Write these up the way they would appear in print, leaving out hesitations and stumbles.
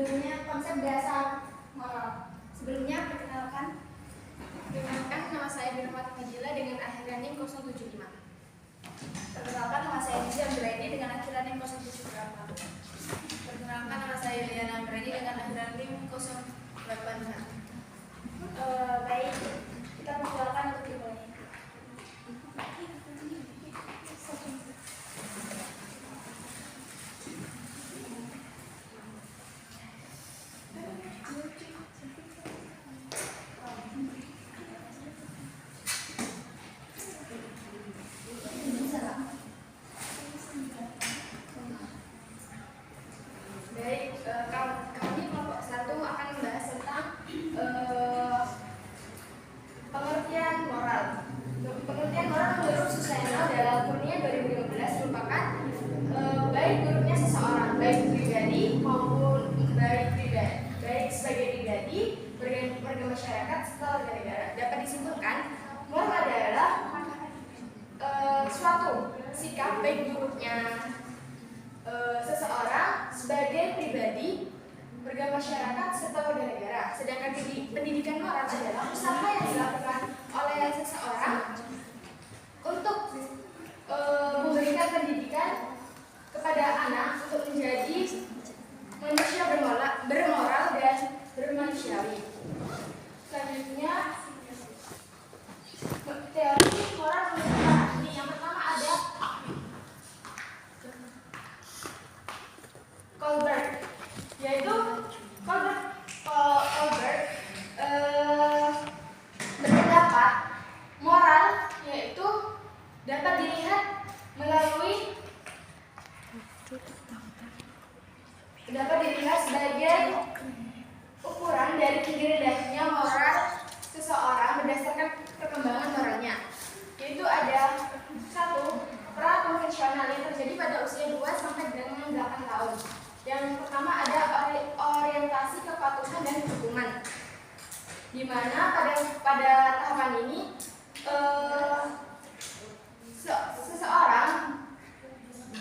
judulnya konsep dasar moral. Sebelumnya perkenalkan nama saya Birnawati Fadila dengan akhiran NIM 075. Perkenalkan nama saya Nizam Brady dengan akhiran NIM 078. Perkenalkan nama saya Liana Brady dengan akhiran NIM 085. Baik, kita perkenalkan untuk dimulai. Kami kelompok 1 akan membahas tentang pengertian moral. Pengertian moral menurut Suseno dalam Kurnia 2015 merupakan baik buruknya seseorang, baik pribadi maupun baik sebagai pribadi, warga masyarakat serta warga negara. Dapat disimpulkan, moral adalah suatu sikap baik buruknya seseorang sebagai pribadi, warga masyarakat serta warga negara. Sedangkan pendidikan moral adalah usaha yang dilakukan oleh seseorang untuk memberikan pendidikan kepada anak untuk menjadi manusia bermoral dan bermanusiawi. Selanjutnya, teori moral ini yang pertama ada Kohlberg, yaitu Kohlberg berpendapat moral yaitu dapat dilihat sebagai ukuran dari tinggi rendahnya moral seseorang berdasarkan perkembangan moralnya, yaitu ada 1. Pra-konvensional yang terjadi pada usia 2 sampai dengan 8 tahun. Yang pertama ada orientasi kepatuhan dan hukuman, di mana pada tahapan ini seseorang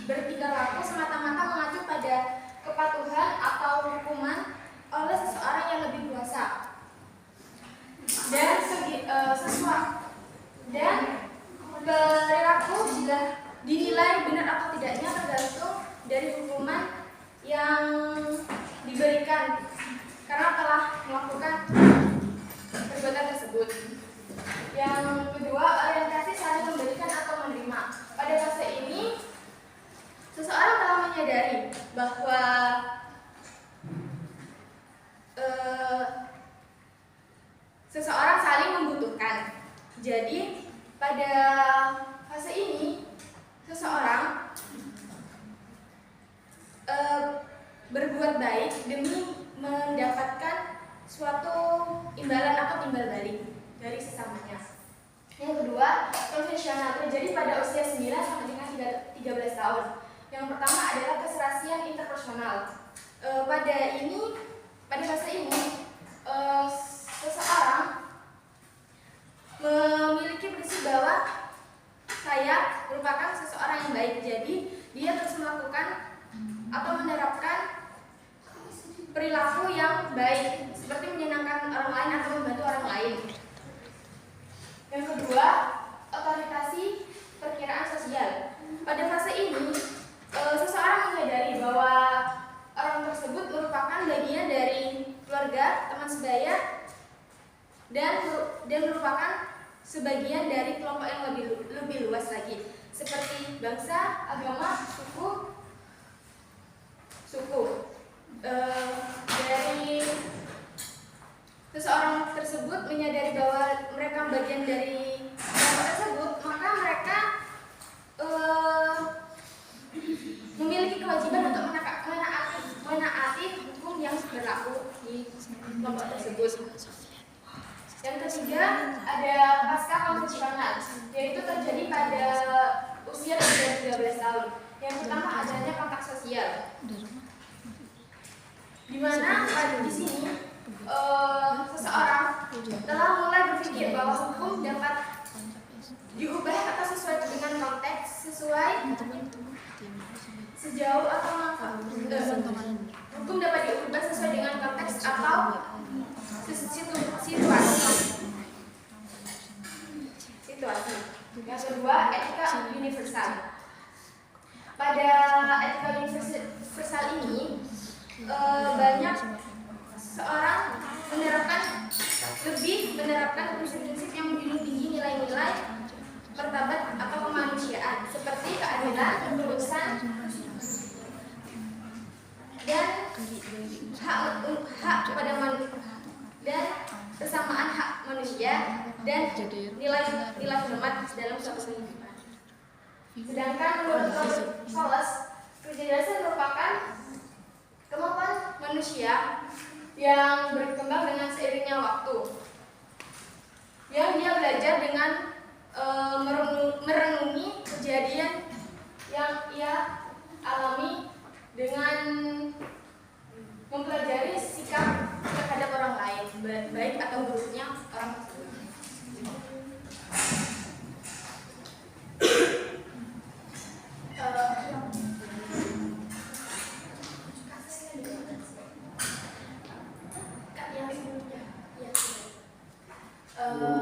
bertingkah laku semata-mata mengacu pada kepatuhan atau hukuman oleh seseorang yang lebih kuasa, dan perilaku dinilai benar atau tidaknya tergantung dari hukuman yang diberikan karena telah melakukan perbuatan tersebut. Yang kedua, orientasi saling memberikan atau menerima. Pada fase ini, seseorang telah menyadari bahwa seseorang saling membutuhkan. Jadi, pada fase ini, seseorang berbuat baik demi mendapatkan suatu imbalan atau timbal balik dari sesamanya. Yang kedua, konvensional terjadi pada usia 9 sampai dengan 13 tahun. Yang pertama adalah keserasian interpersonal. Pada fase ini, seseorang memiliki prinsip bahwa saya merupakan seseorang yang baik. Jadi, dia terus melakukan atau menerapkan perilaku yang baik, seperti menyenangkan orang lain atau membantu orang lain. Yang kedua, otoritasi perkiraan sosial. Pada fase ini, seseorang menyadari bahwa orang tersebut merupakan bagian dari keluarga, teman sebaya, dan merupakan sebagian dari kelompok yang lebih luas lagi, seperti bangsa, agama, suku. Dari seseorang tersebut menyadari bahwa mereka bagian dari kelompok tersebut, maka mereka memiliki kewajiban untuk menaati hukum yang berlaku di kelompok tersebut. Yang ketiga ada pasca konvensional, yaitu terjadi pada usia 13 tahun. Yang pertama adanya kontak sosial, di mana di sini seseorang telah mulai berpikir bahwa hukum dapat diubah atau sesuai dengan konteks, sejauh atau hukum dapat diubah sesuai atau situasi. Yang kedua, etika universal. Pada etika universal ini banyak seorang menerapkan prinsip-prinsip yang menjunjung tinggi nilai-nilai martabat atau kemanusiaan seperti keadilan, ketulusan, dan hak kepada manusia dan kesamaan hak manusia dan nilai hormat dalam suatu kehidupan. Sedangkan menurut Robert Wallace, kecerdasan merupakan kemampuan manusia yang berkembang dengan seiringnya waktu, yang dia belajar dengan merenungi kejadian yang ia alami dengan mempelajari sikap terhadap orang lain, baik atau buruknya orang tersebut.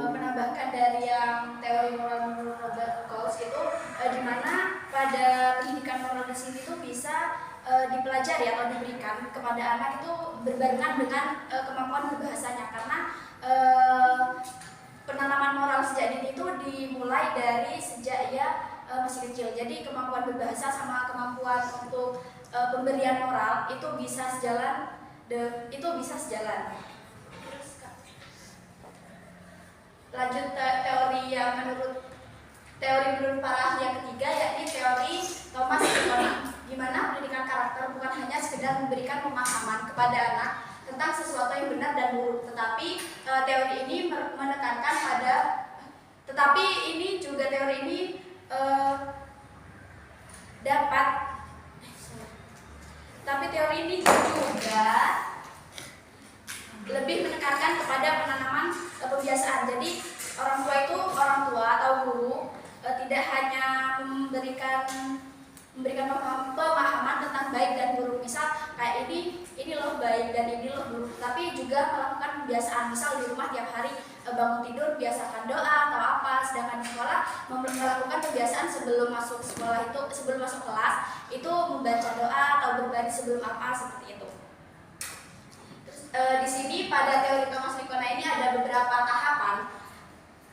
Menambahkan dari yang teori moral menurut Robert Wallace itu, di mana pada pendidikan moral di sini itu bisa dipelajari atau diberikan kepada anak itu berbarengan dengan kemampuan berbahasanya, karena penanaman moral sejak dini itu dimulai dari sejak ia masih kecil. Jadi kemampuan berbahasa sama kemampuan untuk pemberian moral itu bisa sejalan. Lanjut teori menurut para ahli yang ketiga, yakni teori Thomas Piketty, di mana pendidikan karakter bukan hanya sekedar memberikan pemahaman kepada anak tentang sesuatu yang benar dan buruk, tetapi teori ini menekankan pada tetapi ini juga teori ini juga lebih menekankan kepada penanaman kebiasaan. Jadi orang tua atau guru tidak hanya memberikan pemahaman tentang baik dan buruk, misal kayak ini loh baik dan ini loh buruk, tapi juga melakukan kebiasaan. Misal di rumah tiap hari bangun tidur biasakan doa atau apa, sedangkan di sekolah melakukan kebiasaan sebelum masuk kelas itu membaca doa atau berbaring sebelum apa, seperti itu. Di sini pada teori Thomas Piketty ini ada beberapa tahapan.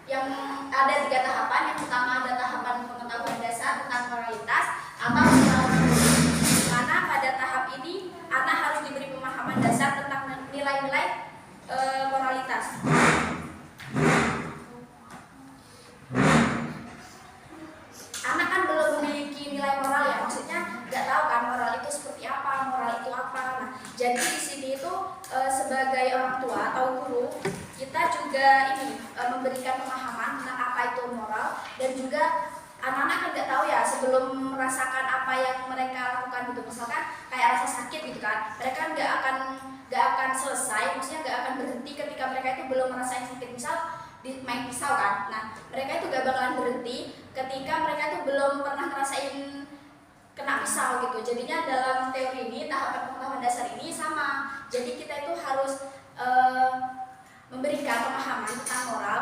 Yang ada 3 tahapan. Yang pertama ada tahapan pengetahuan dasar tentang moralitas atau di mana pada tahap ini anak harus diberi pemahaman dasar tentang nilai-nilai moralitas. Anak kan belum memiliki nilai moral ya, maksudnya nggak tahu kan moral itu seperti apa, moral itu apa. Nah, jadi di sini itu sebagai orang tua atau guru, kita juga memberikan pemahaman tentang apa itu moral, dan juga anak-anak kan nggak tahu ya sebelum merasakan apa yang mereka lakukan gitu. Misalkan kayak rasa sakit gitu kan, mereka nggak akan selesai, maksudnya nggak akan berhenti ketika mereka itu belum merasain sakit. Misal main pisau kan, nah mereka itu gak bakalan berhenti ketika mereka itu belum pernah ngerasain kena pisau gitu. Jadinya dalam teori ini tahapan pengetahuan dasar ini sama. Jadi kita itu harus memberikan pemahaman tentang moral,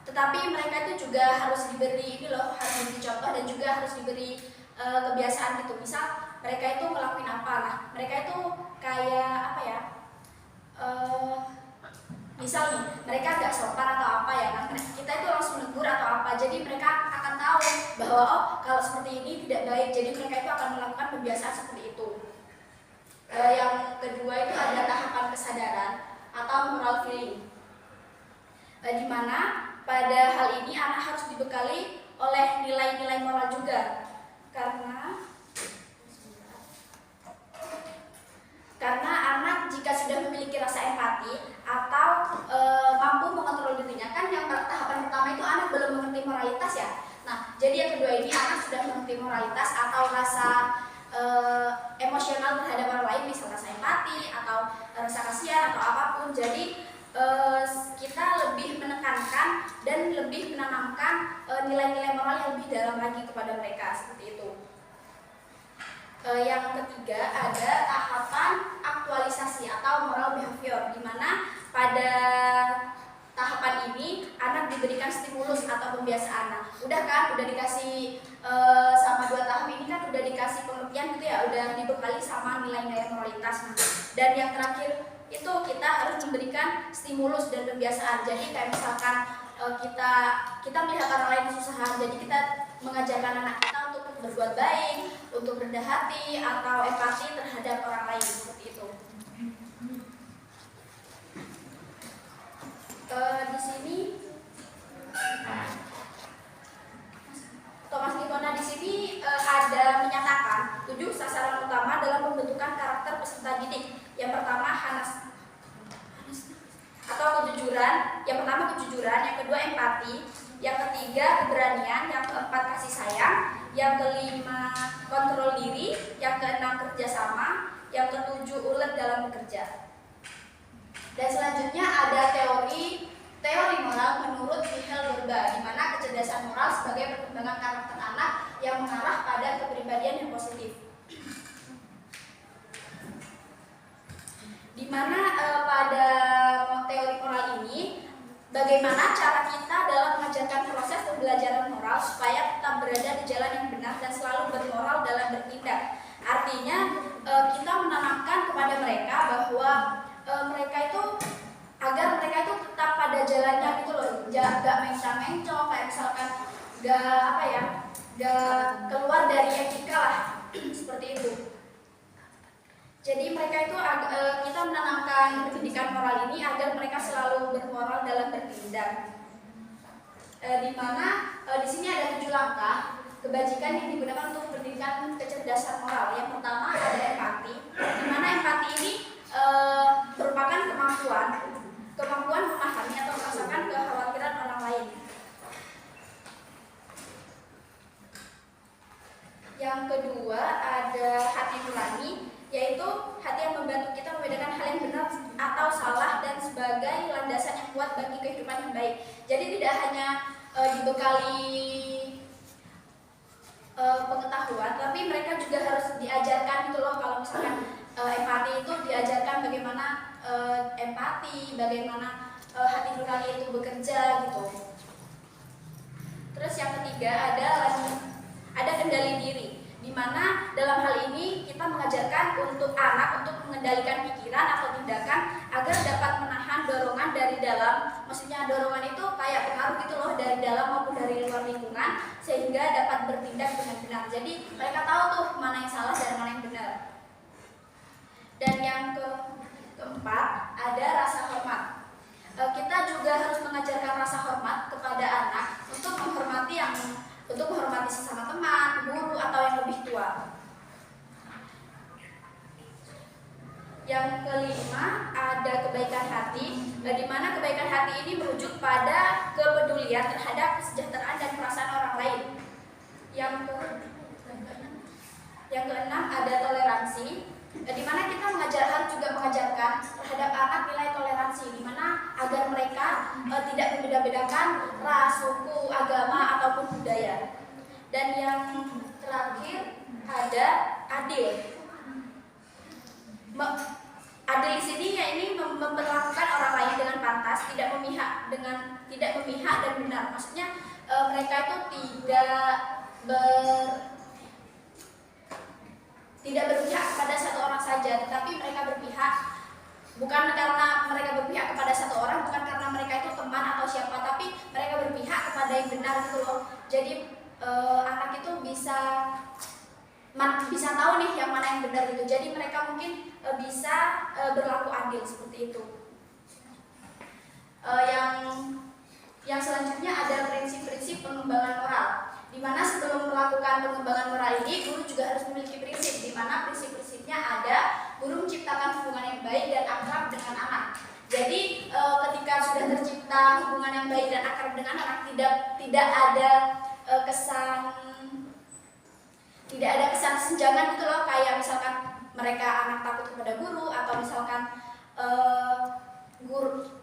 tetapi mereka itu juga harus diberi harus diberi contoh dan juga harus diberi kebiasaan gitu. Misal mereka itu ngelakuin apa, nah mereka itu kayak apa ya, misal nih mereka nggak sopan atau apa ya, nah kita itu langsung negur atau apa, jadi mereka akan tahu bahwa kalau seperti ini tidak baik, jadi mereka itu akan melakukan kebiasaan seperti itu. Yang kedua itu ada tahapan kesadaran atau moral feeling, di mana pada hal ini anak harus dibekali oleh nilai-nilai moral juga, karena anak jika sudah memiliki rasa empati atau mampu mengontrol dirinya, kan yang tahapan pertama itu anak belum mengerti moralitas ya. Nah, jadi yang kedua ini anak sudah mengerti moralitas atau rasa emosional terhadap orang lain, misal rasa empati atau rasa kasihan atau apapun. Jadi kita lebih menekankan dan lebih menanamkan nilai-nilai moral yang lebih dalam lagi kepada mereka, seperti itu. Yang ketiga ada tahapan aktualisasi atau moral behavior. superior, di mana pada tahapan ini anak diberikan stimulus atau pembiasaan. Nah, udah kan, udah dikasih sama 2 tahap ini kan udah dikasih pengertian gitu ya, udah dibekali sama nilai-nilai moralitas. Nah, dan yang terakhir itu kita harus memberikan stimulus dan pembiasaan. Jadi kayak misalkan kita melihat orang lain kesusahan, jadi kita mengajarkan anak kita untuk berbuat baik, untuk rendah hati atau empati terhadap orang lain, seperti itu. Di sini Thomas Gitona di sini ada menyatakan 7 sasaran utama dalam pembentukan karakter peserta didik. Yang pertama kejujuran, yang kedua empati, yang ketiga keberanian, yang keempat kasih sayang, yang kelima kontrol diri, yang keenam kerjasama, yang ketujuh ulet dalam bekerja. Dan selanjutnya ada teori moral menurut Michael Gerber, di mana kecerdasan moral sebagai perkembangan karakter anak yang mengarah pada kepribadian yang positif. Di mana pada teori moral ini, bagaimana cara kita dalam mengajarkan proses pembelajaran moral supaya tetap berada di jalan yang benar dan selalu bermoral dalam bertindak. Artinya kita menanamkan kepada mereka bahwa agar mereka itu tetap pada jalannya gitu loh, gak mencong-mencong, kayak misalkan gak keluar dari etika lah, seperti itu. Jadi mereka itu kita menanamkan pendidikan moral ini agar mereka selalu bermoral dalam bertindak. Di mana di sini ada 7 langkah kebajikan yang digunakan untuk pendidikan kecerdasan moral. Yang pertama ada empati, di mana empati ini merupakan kemampuan memahami atau merasakan kekhawatiran orang lain. Yang kedua ada hati nurani, yaitu hati yang membantu kita membedakan hal yang benar atau salah dan sebagai landasan yang kuat bagi kehidupan yang baik. Jadi tidak hanya dibekali pengetahuan, tapi mereka juga harus diajarkan gitu loh. Kalau misalkan empati itu diajarkan bagaimana empati, bagaimana hati nurani itu bekerja gitu. Terus yang ketiga ada kendali diri, di mana dalam hal ini kita mengajarkan untuk anak untuk mengendalikan pikiran atau tindakan agar dapat menahan dorongan dari dalam. Maksudnya dorongan itu kayak pengaruh gitu loh, dari dalam maupun dari luar lingkungan, sehingga dapat bertindak dengan benar. Jadi mereka tahu tuh mana yang salah dan mana yang benar. Dan yang keempat ada rasa hormat. Kita juga harus mengajarkan rasa hormat kepada anak untuk menghormati sesama teman, guru atau yang lebih tua. Yang kelima ada kebaikan hati, di mana kebaikan hati ini merujuk pada kepedulian terhadap kesejahteraan dan perasaan orang lain. Yang keenam ada toleransi, di mana kita harus juga mengajarkan terhadap anak nilai toleransi, di mana agar mereka tidak membeda-bedakan ras, suku, agama ataupun budaya. Dan yang terakhir ada adil. Adil di sini ya ini memperlakukan orang lain dengan pantas, tidak memihak dan benar. Maksudnya mereka itu tidak berpihak kepada satu orang saja, tetapi mereka berpihak bukan karena mereka berpihak kepada satu orang, bukan karena mereka itu teman atau siapa, tapi mereka berpihak kepada yang benar gitu loh. Jadi anak itu bisa tahu nih yang mana yang benar gitu. Jadi mereka mungkin bisa berlaku adil seperti itu. Yang selanjutnya ada prinsip-prinsip pengembangan moral, di mana sebelum melakukan pengembangan moral ini guru juga harus memiliki prinsip, di mana prinsip-prinsipnya ada guru menciptakan hubungan yang baik dan akrab dengan anak. Jadi ketika sudah tercipta hubungan yang baik dan akrab dengan anak, tidak ada kesan senjangan gitu loh, kayak misalkan mereka anak takut kepada guru, atau misalkan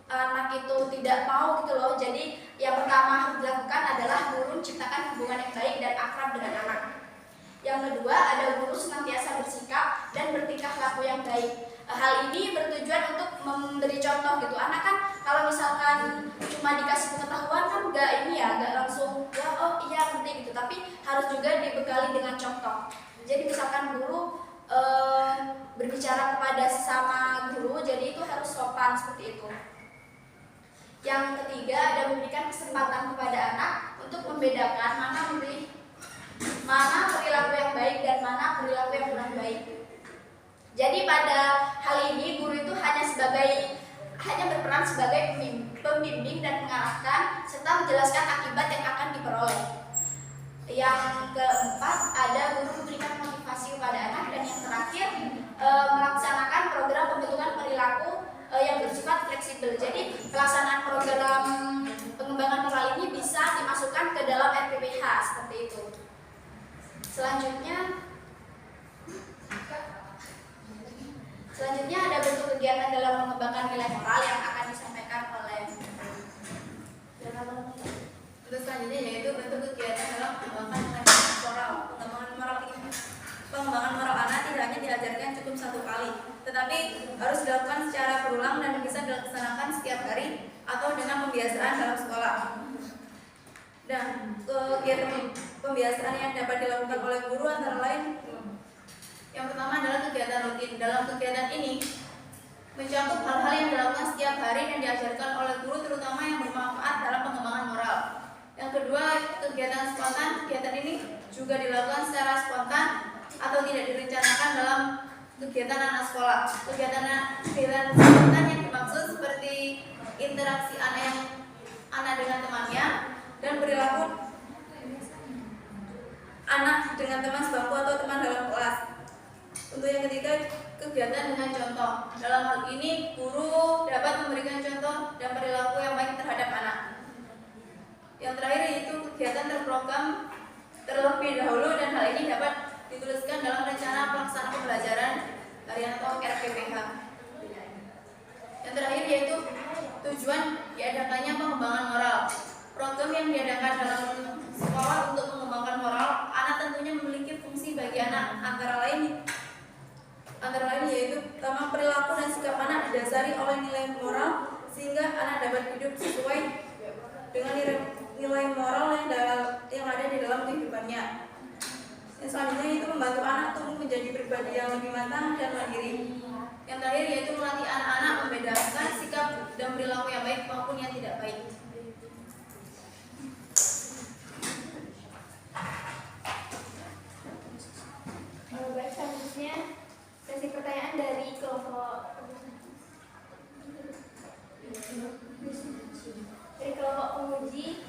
anak itu tidak mau gitu loh. Jadi yang pertama harus dilakukan adalah guru menciptakan hubungan yang baik dan akrab dengan anak. Yang kedua ada guru senantiasa bersikap dan bertingkah laku yang baik. Hal ini bertujuan untuk memberi contoh gitu. Anak kan kalau misalkan cuma dikasih pengetahuan kan nggak langsung ya oh iya ngerti gitu, tapi harus juga dibekali dengan contoh. Jadi misalkan guru berbicara kepada sesama guru, jadi itu harus sopan seperti itu. Yang ketiga ada memberikan kesempatan kepada anak untuk membedakan mana perilaku yang baik dan mana perilaku yang kurang baik. Jadi pada hal ini guru itu hanya berperan sebagai pembimbing dan mengarahkan serta menjelaskan akibat yang akan diperoleh. Yang keempat ada guru memberikan motivasi kepada anak, dan yang terakhir melaksanakan program pembentukan perilaku yang bersifat fleksibel. Jadi pelaksanaan program pengembangan moral ini bisa dimasukkan ke dalam RPPH seperti itu. Selanjutnya ada bentuk kegiatan dalam mengembangkan nilai moral yang akan disampaikan oleh Terus selanjutnya yaitu bentuk kegiatan dalam mengembangkan nilai moral. Pengembangan moral anak tidak hanya diajarkan cukup satu kali, tetapi harus dilakukan secara berulang dan bisa dilaksanakan setiap hari atau dengan pembiasaan dalam sekolah. Dan kegiatan pembiasaan yang dapat dilakukan oleh guru antara lain, yang pertama adalah kegiatan rutin. Dalam kegiatan ini mencakup hal-hal yang dilakukan setiap hari dan diajarkan oleh guru, terutama yang bermanfaat dalam pengembangan moral. Yang kedua, kegiatan spontan. Kegiatan ini juga dilakukan secara spontan atau tidak direncanakan dalam kegiatan anak sekolah. Kegiatan spontan yang dimaksud seperti interaksi anak dengan temannya dan perilaku anak dengan teman sebangku atau teman dalam kelas. Untuk yang ketiga, kegiatan dengan contoh. Dalam hal ini, guru dapat memberikan contoh dan perilaku yang baik terhadap anak. Yang terakhir yaitu kegiatan terprogram terlebih dahulu, dan hal ini dapat dituliskan dalam rencana pelaksanaan pembelajaran harian atau RPPH. Yang terakhir yaitu tujuan diadakannya pengembangan moral. Program yang diadakan dalam sekolah untuk mengembangkan moral anak tentunya memiliki fungsi bagi anak, antara lain yaitu pertama, perilaku dan sikap anak didasari oleh nilai moral sehingga anak dapat hidup sesuai dengan nilai moral yang ada di dalam kehidupannya. Yang selanjutnya itu membantu anak tumbuh menjadi pribadi yang lebih matang dan mandiri. Yang terakhir yaitu melatih anak-anak membedakan sikap dan perilaku yang baik maupun yang tidak baik. Baik, selanjutnya sesi pertanyaan dari kelompok penguji.